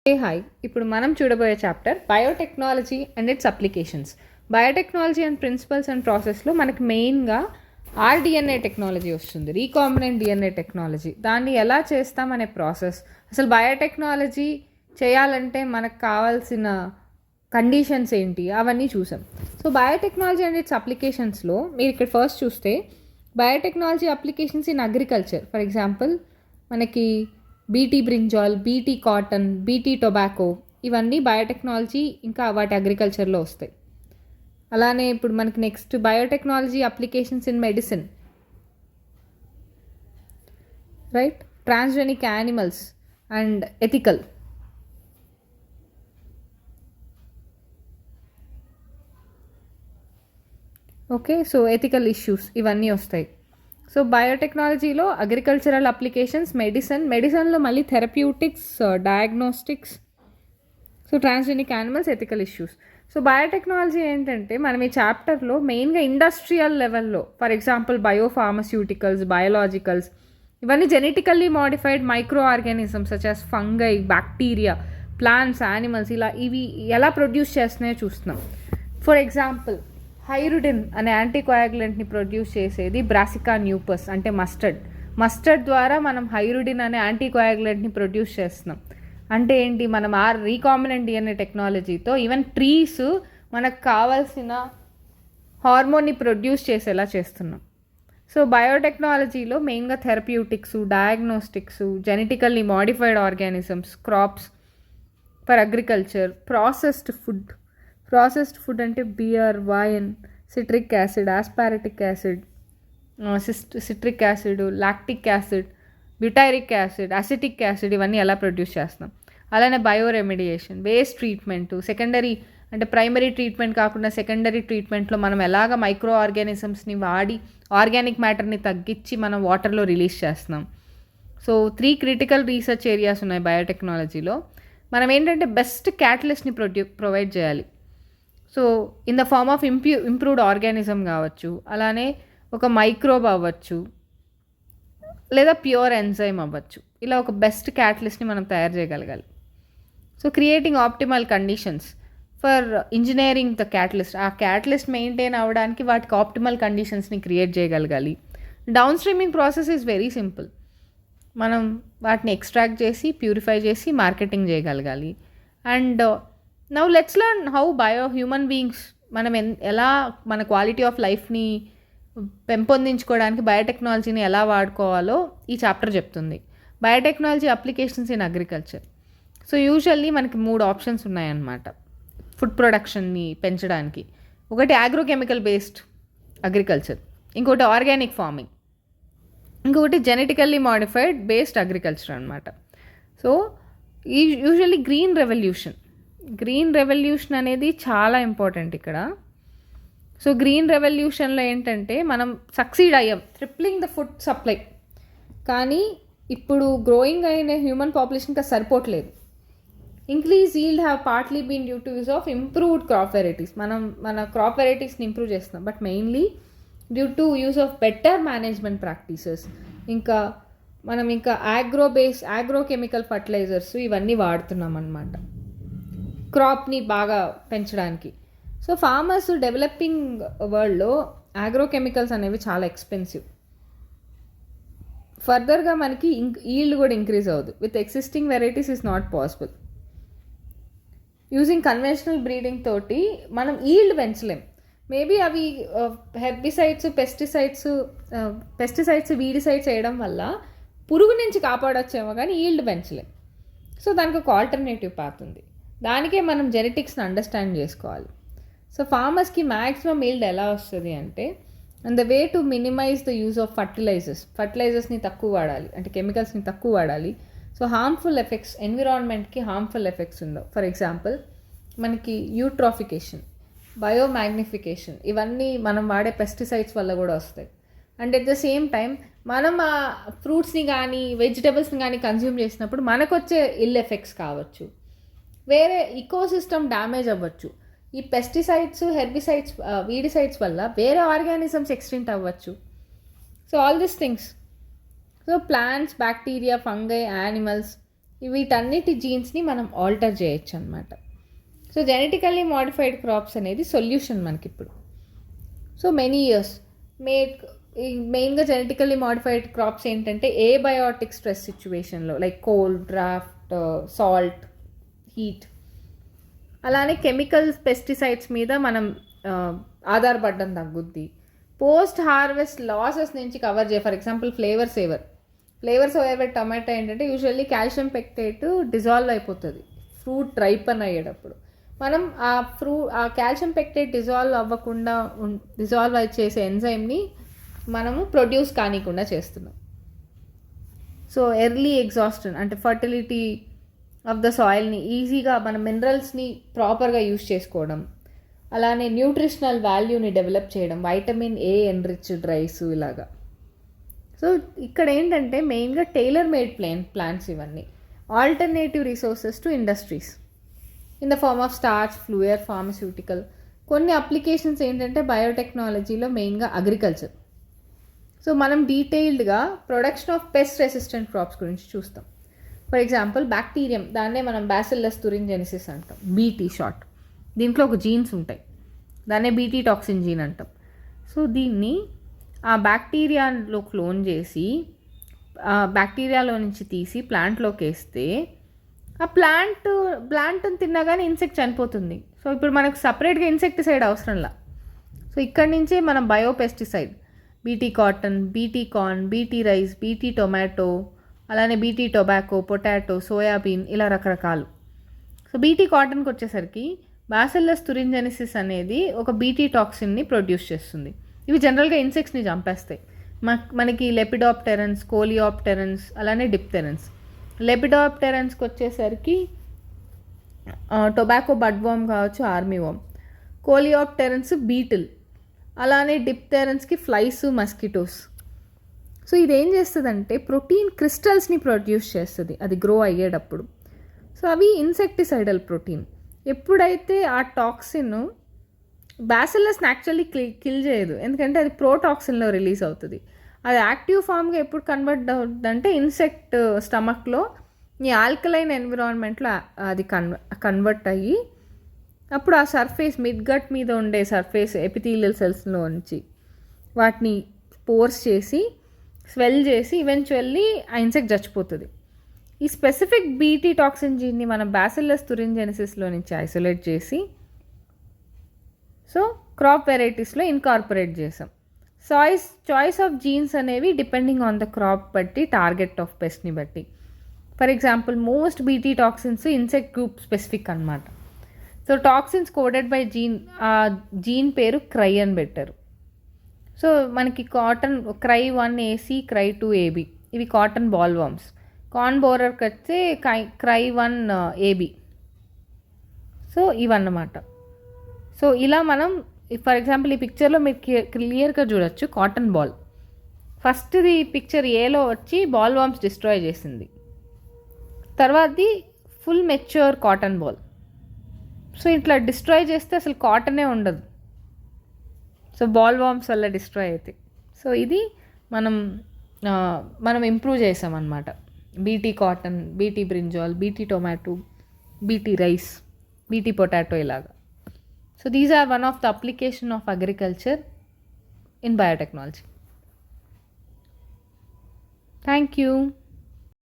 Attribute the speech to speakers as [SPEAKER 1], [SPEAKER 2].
[SPEAKER 1] Hi. ఇప్పుడు మనం చూడబోయే chapter biotechnology and its applications. Biotechnology and principles and ప్రాసెస్లో మనకి మెయిన్గా ఆర్డిఎన్ఏ టెక్నాలజీ వస్తుంది, రీకాంబినెంట్ డిఎన్ఏ టెక్నాలజీ. దాన్ని ఎలా చేస్తాం అనే ప్రాసెస్, అసలు బయోటెక్నాలజీ చేయాలంటే మనకు కావాల్సిన కండిషన్స్ ఏంటి, అవన్నీ చూసాం. సో బయోటెక్నాలజీ అండ్ ఇట్స్ అప్లికేషన్స్లో మీరు ఇక్కడ ఫస్ట్ చూస్తే biotechnology applications in agriculture. For example మనకి BT brinjal, BT cotton, BT tobacco, ఇవన్నీ బయోటెక్నాలజీ ఇంకా వాటి అగ్రికల్చర్లో వస్తాయి. అలానే ఇప్పుడు మనకి next biotechnology applications in medicine, right, transgenic animals and ethical. Okay, so ethical issues ఇవన్నీ వస్తాయి. సో బయోటెక్నాలజీలో అగ్రికల్చరల్ అప్లికేషన్స్, మెడిసిన్లో మళ్ళీ therapeutics, diagnostics, so transgenic animals, ethical issues. So biotechnology ఏంటంటే మనం ఈ చాప్టర్లో మెయిన్గా ఇండస్ట్రియల్ లెవెల్లో, ఫర్ ఎగ్జాంపుల్ బయోఫార్మస్యూటికల్స్, బయోలాజికల్స్, ఇవన్నీ genetically modified micro organisms such as fungi, bacteria, plants, animals, ఇలా ఇవి ఎలా ప్రొడ్యూస్ చేస్తున్నాయో చూస్తున్నాం. ఫర్ ఎగ్జాంపుల్ హైరుడిన్ అనే యాంటీకోయాగులెంట్ని ప్రొడ్యూస్ చేసేది బ్రాసికా న్యూపస్, అంటే మస్టర్డ్ ద్వారా మనం హైరుడిన్ అనే యాంటీకోయాగులెంట్ని ప్రొడ్యూస్ చేస్తున్నాం. అంటే ఏంటి, మనం రీకాంబినెంట్ డిఎన్ఏ టెక్నాలజీతో ఈవెన్ ట్రీస్ మనకు కావాల్సిన హార్మోన్ని ప్రొడ్యూస్ చేసేలా చేస్తున్నాం. సో బయోటెక్నాలజీలో మెయిన్గా therapeutics, diagnostics, genetically modified organisms, crops for agriculture, processed food అంటే beer, wine, citric acid, aspartic acid, citric acid, lactic acid, butyric acid, acetic acid, ఇవన్నీ ఎలా ప్రొడ్యూస్ చేస్తున్నాం. అలానే బయోరెమిడియేషన్, వేస్ట్ ట్రీట్మెంట్, సెకండరీ అంటే ప్రైమరీ ట్రీట్మెంట్ కాకుండా secondary ట్రీట్మెంట్లో మనం ఎలాగ మైక్రో ఆర్గానిజమ్స్ని వాడి ఆర్గానిక్ మ్యాటర్ని తగ్గించి మనం వాటర్లో రిలీజ్ చేస్తున్నాం. సో 3 క్రిటికల్ రీసెర్చ్ ఏరియాస్ ఉన్నాయి బయోటెక్నాలజీలో. మనం ఏంటంటే బెస్ట్ క్యాటలిస్ట్ని ప్రొవైడ్ చేయాలి. So in the form of improved organism కావచ్చు, అలానే ఒక మైక్రోబ్ అవ్వచ్చు, లేదా ప్యూర్ ఎంజైమ్ అవ్వచ్చు. ఇలా ఒక బెస్ట్ క్యాటలిస్ట్ని మనం తయారు చేయగలగాలి. So creating optimal conditions for engineering the catalyst. ఆ క్యాటలిస్ట్ మెయింటైన్ అవ్వడానికి వాటికి ఆప్టిమల్ కండిషన్స్ని క్రియేట్ చేయగలగాలి. Down streaming process is very simple. మనం వాటిని ఎక్స్ట్రాక్ట్ చేసి, ప్యూరిఫై చేసి మార్కెటింగ్ చేయగలగాలి. And now let's learn how human beings మనం ఎలా మన క్వాలిటీ ఆఫ్ లైఫ్ని పెంపొందించుకోవడానికి బయోటెక్నాలజీని ఎలా వాడుకోవాలో ఈ చాప్టర్ చెప్తుంది. Biotechnology applications in agriculture. So usually మనకి 3 ఆప్షన్స్ ఉన్నాయన్నమాట ఫుడ్ ప్రొడక్షన్ని పెంచడానికి. ఒకటి అగ్రోకెమికల్ బేస్డ్ అగ్రికల్చర్, ఇంకొకటి ఆర్గానిక్ ఫార్మింగ్, ఇంకొకటి జెనెటికల్లీ మోడిఫైడ్ బేస్డ్ అగ్రికల్చర్ అనమాట. సో యూజువల్లీ గ్రీన్ రెవల్యూషన్ అనేది చాలా ఇంపార్టెంట్ ఇక్కడ. సో గ్రీన్ రెవల్యూషన్లో ఏంటంటే మనం సక్సీడ్ అయ్యాం, ట్రిప్లింగ్ ద ఫుడ్ సప్లై. కానీ ఇప్పుడు గ్రోయింగ్ అయిన హ్యూమన్ పాపులేషన్కి సరిపోవట్లేదు. Increase yield have partly been due to use of improved crop varieties. మన క్రాప్ వెరైటీస్ని ఇంప్రూవ్ చేస్తున్నాం, but mainly due to use of better management practices. మనం అగ్రోకెమికల్ ఫర్టిలైజర్స్ ఇవన్నీ వాడుతున్నాం అన్నమాట క్రాప్ని బాగా పెంచడానికి. సో ఫార్మర్స్ డెవలపింగ్ వరల్డ్లో అగ్రోకెమికల్స్ అనేవి చాలా ఎక్స్పెన్సివ్. ఫర్దర్గా మనకి ఈల్డ్ కూడా ఇంక్రీజ్ అవ్వదు. With existing varieties is not possible. Using conventional breeding తోటి మనం ఈల్డ్ పెంచలేం. మేబీ అవి హెర్బిసైడ్స్, పెస్టిసైడ్స్, వీడిసైడ్స్ వేయడం వల్ల పురుగు నుంచి కాపాడొచ్చేమో కానీ ఈల్డ్ పెంచలేం. సో దానికి ఒక ఆల్టర్నేటివ్ పాత్ ఉంది. దానికే మనం జెనెటిక్స్ని అండర్స్టాండ్ చేసుకోవాలి. సో ఫార్మర్స్కి మ్యాక్సిమం ఈల్డ్ ఎలా వస్తుంది అంటే, and the way to minimize the use of ఫర్టిలైజర్స్ని తక్కువ వాడాలి, అంటే కెమికల్స్ని తక్కువ వాడాలి. సో హార్మ్ఫుల్ ఎఫెక్ట్స్, ఎన్విరాన్మెంట్కి హార్మ్ఫుల్ ఎఫెక్ట్స్ ఉండవు. ఫర్ ఎగ్జాంపుల్ మనకి యూట్రాఫికేషన్, బయోమాగ్నిఫికేషన్, ఇవన్నీ మనం వాడే పెస్టిసైడ్స్ వల్ల కూడా వస్తాయి. And at the same time మనం ఆ ఫ్రూట్స్ని కానీ వెజిటబుల్స్ని కానీ కన్జ్యూమ్ చేసినప్పుడు మనకు వచ్చే ఇల్ ఎఫెక్ట్స్ కావచ్చు, వేరే ఈకోసిస్టమ్ డ్యామేజ్ అవ్వచ్చు. ఈ పెస్టిసైడ్స్, హెర్బిసైడ్స్, వీడిసైడ్స్ వల్ల వేరే ఆర్గానిజమ్స్ ఎక్స్టింక్ట్ అవ్వచ్చు. So all these things. So plants, bacteria, fungi, animals, వీటన్నిటి జీన్స్ని మనం ఆల్టర్ చేయొచ్చు అనమాట. సో జెనెటికల్లీ మోడిఫైడ్ క్రాప్స్ అనేది సొల్యూషన్ మనకిప్పుడు. సో మెనీ ఇయర్స్ మెయిన్గా జెనెటికల్లీ మోడిఫైడ్ క్రాప్స్ ఏంటంటే ఏబయోటిక్ స్ట్రెస్ సిచ్యువేషన్లో like cold, draft, salt, heat, అలానే కెమికల్స్, పెస్టిసైడ్స్ మీద మనం ఆధారపడడం తగ్గుద్ది. పోస్ట్ హార్వెస్ట్ లాసెస్ నుంచి కవర్ చేయ, for example flavour saver tomato ఏంటంటే యూజువల్లీ కాల్షియం పెక్టేట్ డిజాల్వ్ అయిపోతుంది ఫ్రూట్ రైపన్ అయ్యేటప్పుడు. మనం ఆ కాల్షియం పెక్టేట్ డిజాల్వ్ చేసే ఎంజైమ్ని మనము ప్రొడ్యూస్ కానికుండా చేస్తున్నాం. సో ఎర్లీ ఎగ్జాస్షన్ అంటే ఫర్టిలిటీ ఆఫ్ ద సాయిల్ని ఈజీగా మన మినరల్స్ని ప్రాపర్గా యూజ్ చేసుకోవడం, అలానే న్యూట్రిషనల్ వాల్యూని డెవలప్ చేయడం, వైటమిన్ ఏ ఎన్రిచ్డ్ రైస్ ఇలాగా. సో ఇక్కడ ఏంటంటే మెయిన్గా టైలర్ మేడ్ ప్లాంట్స్ ఇవన్నీ alternative resources to industries in the form of starch, flour, pharmaceutical. కొన్ని అప్లికేషన్స్ ఏంటంటే బయోటెక్నాలజీలో మెయిన్గా అగ్రికల్చర్. సో మనం డీటెయిల్డ్గా production of pest resistant crops గురించి చూస్తాం. ఫర్ ఎగ్జాంపుల్ బ్యాక్టీరియం, దాన్నే మనం బ్యాసిల్లస్ తురింజెనిసిస్ అంటాం, బీటీ షార్ట్. దీంట్లో ఒక జీన్స్ ఉంటాయి, దాన్నే బీటీ టాక్సిన్ జీన్ అంటాం. సో దీన్ని ఆ బ్యాక్టీరియాలో క్లోన్ చేసి బ్యాక్టీరియాలో నుంచి తీసి ప్లాంట్లోకి వేస్తే ఆ ప్లాంట్ని తిన్నగానే ఇన్సెక్ట్ చనిపోతుంది. సో ఇప్పుడు మనకు సపరేట్గా ఇన్సెక్టిసైడ్ అవసరంలా. సో ఇక్కడి నుంచే మనం biopesticide BT cotton, BT corn, BT rice, BT tomato, అలానే బీటీ టొబాకో, పొటాటో, సోయాబీన్, ఇలా రకరకాలు. సో బీటీ కాటన్కి వచ్చేసరికి బ్యాసిల్లస్ తురింజెనిసిస్ అనేది ఒక బీటీ టాక్సిన్ని ప్రొడ్యూస్ చేస్తుంది. ఇవి జనరల్గా ఇన్సెక్ట్స్ని చంపేస్తాయి. మనకి లెపిడాప్టెరన్స్, కోలియాప్టెరన్స్, అలానే డిప్టెరన్స్. లెపిడాప్టెరన్స్కి వచ్చేసరికి టొబాకో బడ్వామ్ కావచ్చు, ఆర్మీ వామ్. కోలియాప్టెరన్స్ బీటిల్, అలానే డిప్టెరన్స్కి ఫ్లైస్, మస్కిటోస్. సో ఇదేం చేస్తుందంటే ప్రోటీన్ క్రిస్టల్స్ని ప్రొడ్యూస్ చేస్తుంది అది గ్రో అయ్యేటప్పుడు. సో అవి ఇన్సెక్టిసైడల్ ప్రోటీన్. ఎప్పుడైతే ఆ టాక్సిన్ బ్యాసిల్లస్ని యాక్చువల్లీ కిల్ చేయదు, ఎందుకంటే అది ప్రోటాక్సిన్లో రిలీజ్ అవుతుంది. అది యాక్టివ్ ఫామ్గా ఎప్పుడు కన్వర్ట్ అవుతుందంటే ఇన్సెక్ట్ స్టమక్లో ఈ ఆల్కలైన్ ఎన్విరాన్మెంట్లో అది కన్వర్ట్ అయ్యి అప్పుడు ఆ సర్ఫేస్ మిడ్గట్ మీద ఉండే సర్ఫేస్ ఎపిథీలియల్ సెల్స్లో నుంచి వాటిని పోర్స్ చేసి స్వెల్ చేసి ఈవెన్చువల్లీ ఆ ఇన్సెక్ట్ చచ్చిపోతుంది. ఈ స్పెసిఫిక్ బీటీ టాక్సిన్ జీన్ని మనం బ్యాసిల్లస్ తురింజెనిసిస్లో నుంచి ఐసోలేట్ చేసి సో క్రాప్ వెరైటీస్లో ఇన్కార్పొరేట్ చేసాం. చాయిస్ ఆఫ్ జీన్స్ అనేవి డిపెండింగ్ ఆన్ ద క్రాప్ బట్టి, టార్గెట్ ఆఫ్ పెస్ట్ని బట్టి. For example most BT toxins insect group specific అనమాట. So toxins coded by gene, ఆ జీన్ పేరు క్రై అని పెట్టారు. సో మనకి cotton cry 1 AC, cry 2 AB, ఇవి కాటన్ బాల్ వామ్స్. కార్న్ బోరర్కి వస్తే క్రై 1 AB. సో ఇవన్నమాట. సో ఇలా మనం ఫర్ ఎగ్జాంపుల్ ఈ పిక్చర్లో మీరు క్లియర్గా చూడొచ్చు కాటన్ బాల్. ఫస్ట్ది పిక్చర్ ఏలో వచ్చి బాల్ వామ్స్ డిస్ట్రాయ్ చేసింది, తర్వాతది full mature cotton ball. So ఇట్లా డిస్ట్రాయ్ చేస్తే అసలు కాటనే ఉండదు. సో బాల్ వామ్స్ వల్ల డిస్ట్రాయ్ అవుతాయి. సో ఇది మనం ఇంప్రూవ్ చేసామన్నమాట. BT cotton, BT brinjal, BT tomato, BT rice, BT potato ఇలాగా. So these are one of the application of agriculture in biotechnology. Thank you.